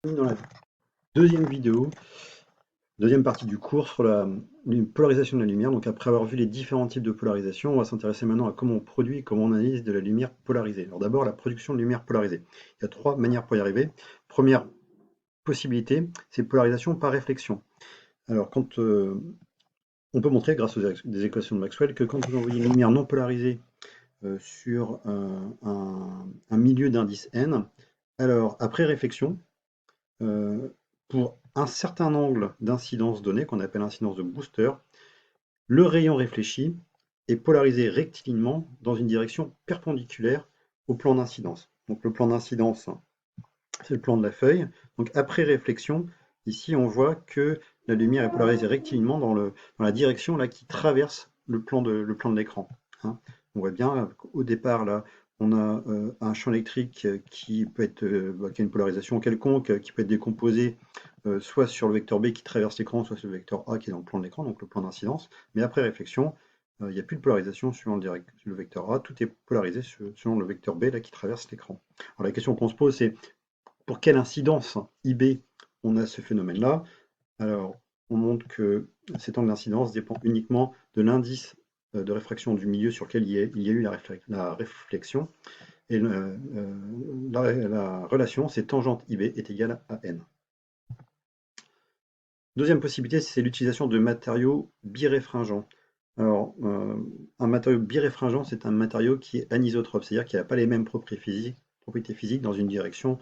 Dans la deuxième vidéo, deuxième partie du cours sur la polarisation de la lumière. Donc après avoir vu les différents types de polarisation, on va s'intéresser maintenant à comment on produit et comment on analyse de la lumière polarisée. Alors d'abord, la production de lumière polarisée. Il y a trois manières pour y arriver. Première possibilité, c'est polarisation par réflexion. Alors on peut montrer grâce aux des équations de Maxwell que quand vous envoyez une lumière non polarisée sur un milieu d'indice n, alors après réflexion, pour un certain angle d'incidence donné, qu'on appelle incidence de Brewster, le rayon réfléchi est polarisé rectilignement dans une direction perpendiculaire au plan d'incidence. Donc le plan d'incidence, c'est le plan de la feuille. Donc après réflexion, ici on voit que la lumière est polarisée rectilignement dans la direction là, qui traverse le plan de l'écran. Hein. On voit bien au départ là, on a un champ électrique qui peut être qui a une polarisation quelconque, qui peut être décomposé soit sur le vecteur B qui traverse l'écran, soit sur le vecteur A qui est dans le plan de l'écran, donc le plan d'incidence. Mais après réflexion, il n'y a plus de polarisation suivant le vecteur A, tout est polarisé selon le vecteur B là, qui traverse l'écran. Alors la question qu'on se pose, c'est pour quelle incidence IB on a ce phénomène-là? Alors, on montre que cet angle d'incidence dépend uniquement de l'indice de réfraction du milieu sur lequel il y a eu la réflexion. Et la relation, c'est tangente IB est égale à N. Deuxième possibilité, c'est l'utilisation de matériaux biréfringents. Alors, un matériau biréfringent, c'est un matériau qui est anisotrope, c'est-à-dire qu'il n'a pas les mêmes propriétés physiques dans une direction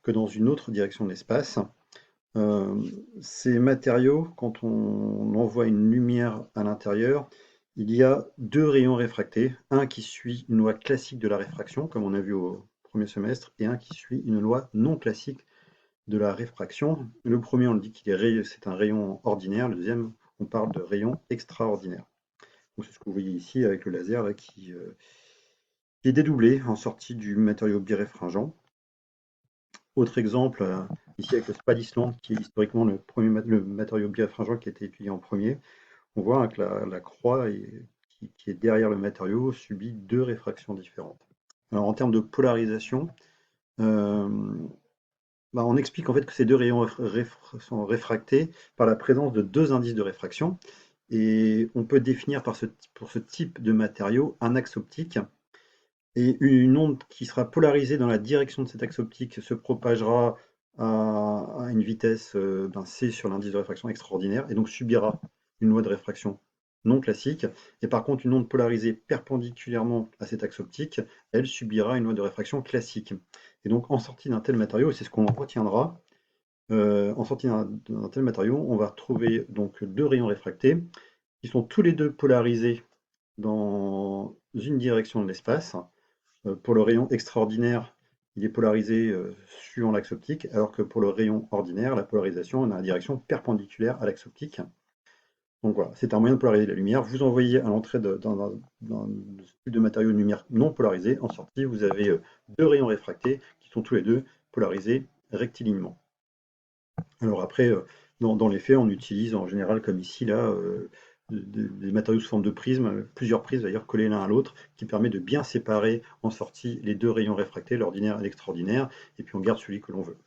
que dans une autre direction de l'espace. Ces matériaux, quand on envoie une lumière à l'intérieur, il y a deux rayons réfractés, un qui suit une loi classique de la réfraction, comme on a vu au premier semestre, et un qui suit une loi non classique de la réfraction. Le premier, on dit c'est un rayon ordinaire, le deuxième, on parle de rayon extraordinaire. C'est ce que vous voyez ici avec le laser là, qui est dédoublé en sortie du matériau biréfringent. Autre exemple, ici avec le Spadisland, qui est historiquement le matériau biréfringent qui a été étudié en premier, on voit que la croix qui est derrière le matériau subit deux réfractions différentes. Alors en termes de polarisation, euh, on explique en fait que ces deux rayons sont réfractés par la présence de deux indices de réfraction, et on peut définir pour ce type de matériau un axe optique. Et une onde qui sera polarisée dans la direction de cet axe optique se propagera à une vitesse c sur l'indice de réfraction extraordinaire et donc subira une loi de réfraction non classique. Et par contre, une onde polarisée perpendiculairement à cet axe optique, elle subira une loi de réfraction classique. Et donc en sortie d'un tel matériau, et c'est ce qu'on retiendra, en sortie d'un tel matériau, on va retrouver donc deux rayons réfractés qui sont tous les deux polarisés dans une direction de l'espace. Pour le rayon extraordinaire, il est polarisé suivant l'axe optique, alors que pour le rayon ordinaire, la polarisation on a la direction perpendiculaire à l'axe optique. Donc voilà, c'est un moyen de polariser la lumière. Vous envoyez à l'entrée d'un type de matériau de lumière non polarisé. En sortie, vous avez deux rayons réfractés qui sont tous les deux polarisés rectilignement. Alors après, dans les faits, on utilise en général, comme ici, là, des matériaux sous forme de prisme, plusieurs prismes d'ailleurs collés l'un à l'autre, qui permet de bien séparer en sortie les deux rayons réfractés, l'ordinaire et l'extraordinaire, et puis on garde celui que l'on veut.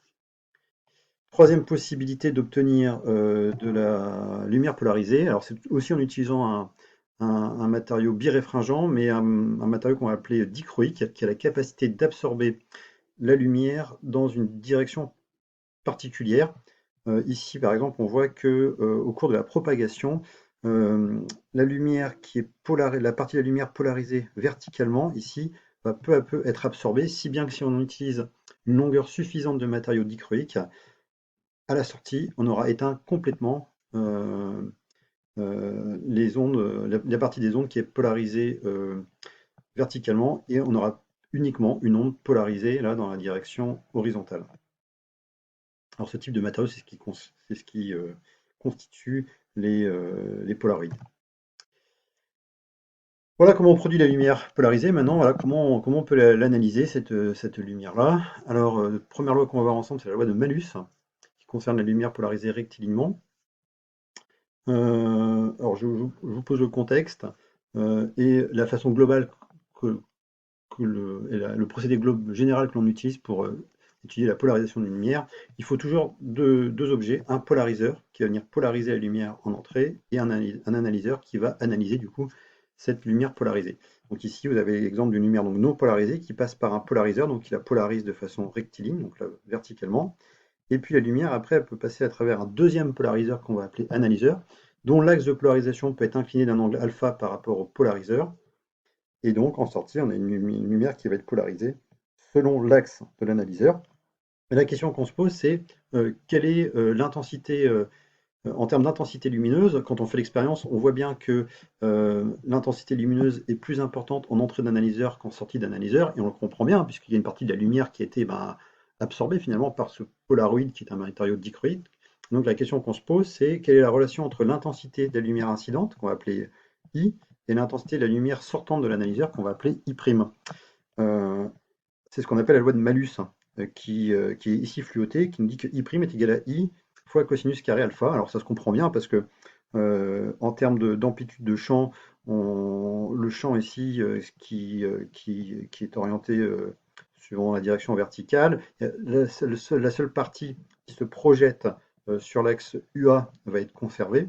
Troisième possibilité d'obtenir de la lumière polarisée, alors c'est aussi en utilisant un matériau biréfringent, mais un matériau qu'on va appeler dichroïque, qui a la capacité d'absorber la lumière dans une direction particulière. Ici, par exemple, on voit que au cours de la propagation, la lumière qui est la partie de la lumière polarisée verticalement, ici, va peu à peu être absorbée, si bien que si on utilise une longueur suffisante de matériau dichroïque, à la sortie, on aura éteint complètement les ondes, la partie des ondes qui est polarisée verticalement, et on aura uniquement une onde polarisée là dans la direction horizontale. Alors ce type de matériau, c'est ce qui constitue les polaroïdes. Voilà comment on produit la lumière polarisée. Maintenant, voilà comment on peut l'analyser, cette lumière-là. Alors, première loi qu'on va voir ensemble, c'est la loi de Malus, qui concerne la lumière polarisée rectilignement. Alors, je vous pose le contexte et la façon globale et le procédé général que l'on utilise pour étudier la polarisation d'une lumière, il faut toujours deux objets, un polariseur qui va venir polariser la lumière en entrée et un analyseur qui va analyser du coup cette lumière polarisée. Donc ici, vous avez l'exemple d'une lumière donc non polarisée qui passe par un polariseur, donc qui la polarise de façon rectiligne, donc là, verticalement. Et puis la lumière, après, elle peut passer à travers un deuxième polariseur qu'on va appeler analyseur, dont l'axe de polarisation peut être incliné d'un angle alpha par rapport au polariseur. Et donc, en sortie, on a une lumière qui va être polarisée selon l'axe de l'analyseur. Et la question qu'on se pose, c'est quelle est l'intensité en termes d'intensité lumineuse. Quand on fait l'expérience, on voit bien que l'intensité lumineuse est plus importante en entrée d'analyseur qu'en sortie d'analyseur, et on le comprend bien, puisqu'il y a une partie de la lumière qui a été absorbée finalement par ce polaroïde qui est un matériau dichroïde. Donc la question qu'on se pose, c'est quelle est la relation entre l'intensité de la lumière incidente, qu'on va appeler I, et l'intensité de la lumière sortante de l'analyseur, qu'on va appeler I'. C'est ce qu'on appelle la loi de Malus, hein, qui est ici fluotée, qui nous dit que I' est égal à I fois cosinus carré alpha. Alors ça se comprend bien parce que en termes d'amplitude de champ, le champ ici qui est orienté suivant la direction verticale, la seule partie qui se projette sur l'axe UA va être conservée.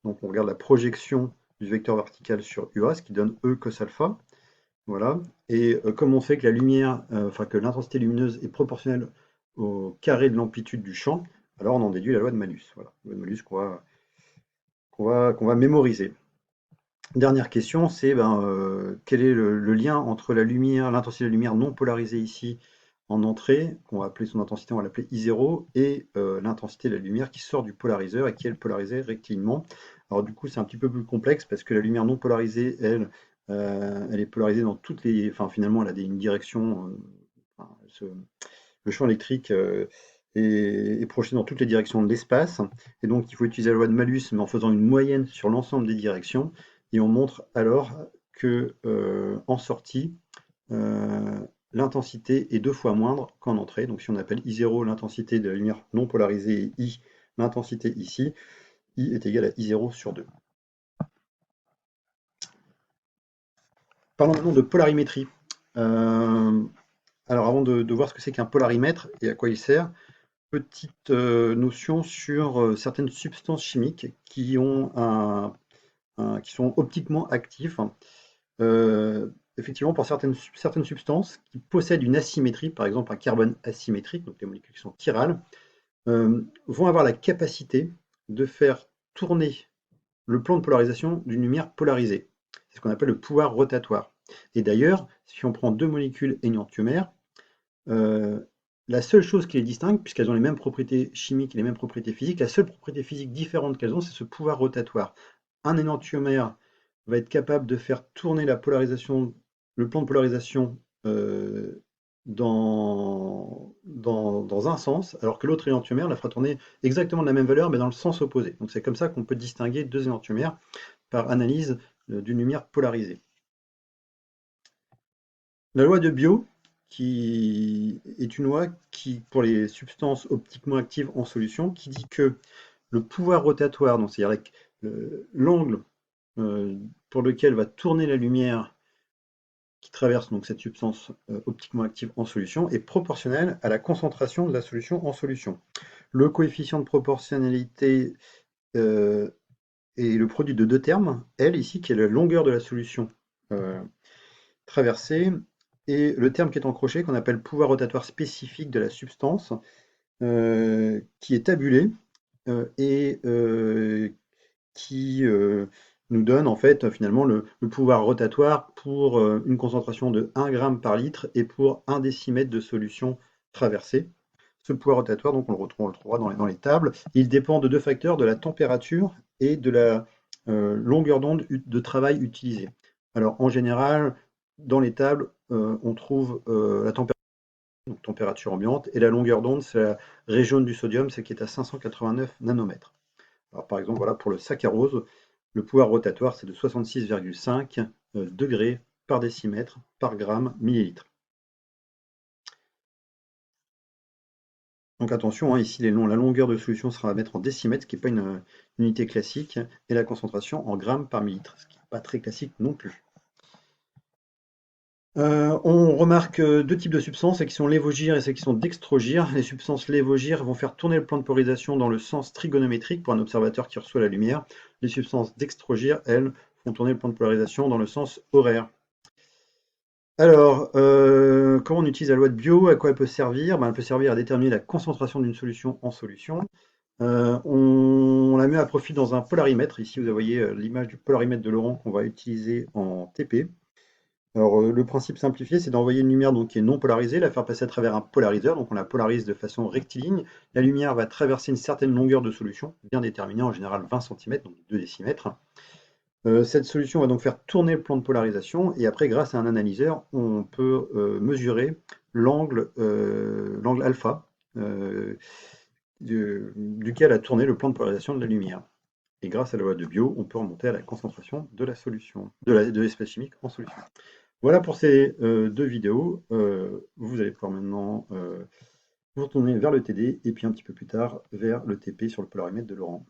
Donc on regarde la projection du vecteur vertical sur UA, ce qui donne E cos alpha. Voilà. Et comme on sait que la lumière, enfin que l'intensité lumineuse est proportionnelle au carré de l'amplitude du champ, alors on en déduit la loi de Malus. Voilà, la loi de Malus qu'on va mémoriser. Dernière question, c'est quel est le lien entre la lumière, l'intensité de la lumière non polarisée ici en entrée, qu'on va appeler son intensité, on va l'appeler I0, et l'intensité de la lumière qui sort du polariseur et qui est polarisée rectilignement. Alors du coup, c'est un petit peu plus complexe parce que la lumière non polarisée, elle est polarisée dans toutes les... Enfin, finalement, elle a une direction... enfin, le champ électrique est projeté dans toutes les directions de l'espace. Et donc, il faut utiliser la loi de Malus, mais en faisant une moyenne sur l'ensemble des directions. Et on montre alors que en sortie, euh, l'intensité est 2 fois moindre qu'en entrée. Donc, si on appelle I0 l'intensité de la lumière non polarisée et I l'intensité ici, I est égal à I0 sur 2. Parlons maintenant de polarimétrie. Euh, alors, avant de voir ce que c'est qu'un polarimètre et à quoi il sert, petite notion sur certaines substances chimiques qui qui sont optiquement actifs. Effectivement, pour certaines substances qui possèdent une asymétrie, par exemple un carbone asymétrique, donc les molécules qui sont chirales, vont avoir la capacité de faire tourner le plan de polarisation d'une lumière polarisée. C'est ce qu'on appelle le pouvoir rotatoire. Et d'ailleurs, si on prend deux molécules énantiomères, euh, la seule chose qui les distingue, puisqu'elles ont les mêmes propriétés chimiques et les mêmes propriétés physiques, la seule propriété physique différente qu'elles ont, c'est ce pouvoir rotatoire. Un énantiomère va être capable de faire tourner la polarisation, le plan de polarisation dans un sens, alors que l'autre énantiomère la fera tourner exactement de la même valeur, mais dans le sens opposé. Donc c'est comme ça qu'on peut distinguer deux énantiomères par analyse d'une lumière polarisée. La loi de Biot, qui est une loi qui, pour les substances optiquement actives en solution, qui dit que le pouvoir rotatoire, donc c'est-à-dire l'angle pour lequel va tourner la lumière qui traverse donc cette substance optiquement active en solution, est proportionnel à la concentration de la solution en solution. Le coefficient de proportionnalité est le produit de deux termes, L ici, qui est la longueur de la solution traversée, et le terme qui est en crochet, qu'on appelle pouvoir rotatoire spécifique de la substance, qui est tabulé et qui nous donne en fait finalement le pouvoir rotatoire pour une concentration de 1 gramme par litre et pour 1 décimètre de solution traversée. Ce pouvoir rotatoire, donc on le trouvera dans les tables, il dépend de deux facteurs, de la température et de la longueur d'onde de travail utilisée. Alors en général, dans les tables, on trouve la température, donc température ambiante, et la longueur d'onde, c'est la région du sodium, celle qui est à 589 nanomètres. Alors, par exemple, voilà, pour le saccharose, le pouvoir rotatoire, c'est de 66,5 degrés par décimètre par gramme millilitre. Donc attention, hein, ici la longueur de solution sera à mettre en décimètres, ce qui n'est pas une unité classique, et la concentration en grammes par millilitre, ce qui n'est pas très classique non plus. On remarque deux types de substances, celles qui sont lévogyres et celles qui sont dextrogyres. Les substances lévogyres vont faire tourner le plan de polarisation dans le sens trigonométrique pour un observateur qui reçoit la lumière. Les substances dextrogyres, elles, font tourner le plan de polarisation dans le sens horaire. Alors, comment on utilise la loi de Biot? À quoi elle peut servir? Ben, elle peut servir à déterminer la concentration d'une solution en solution. On la met à profit dans un polarimètre. Ici, vous voyez l'image du polarimètre de Laurent qu'on va utiliser en TP. Alors, le principe simplifié, c'est d'envoyer une lumière donc, qui est non polarisée, la faire passer à travers un polariseur, donc on la polarise de façon rectiligne. La lumière va traverser une certaine longueur de solution, bien déterminée, en général 20 cm, donc 2 décimètres. Cette solution va donc faire tourner le plan de polarisation, et après, grâce à un analyseur, on peut mesurer l'angle alpha duquel a tourné le plan de polarisation de la lumière. Et grâce à la loi de Biot, on peut remonter à la concentration de la solution, de l'espace chimique en solution. Voilà pour ces deux vidéos. Vous allez pouvoir maintenant vous retourner vers le TD et puis un petit peu plus tard vers le TP sur le polarimètre de Laurent.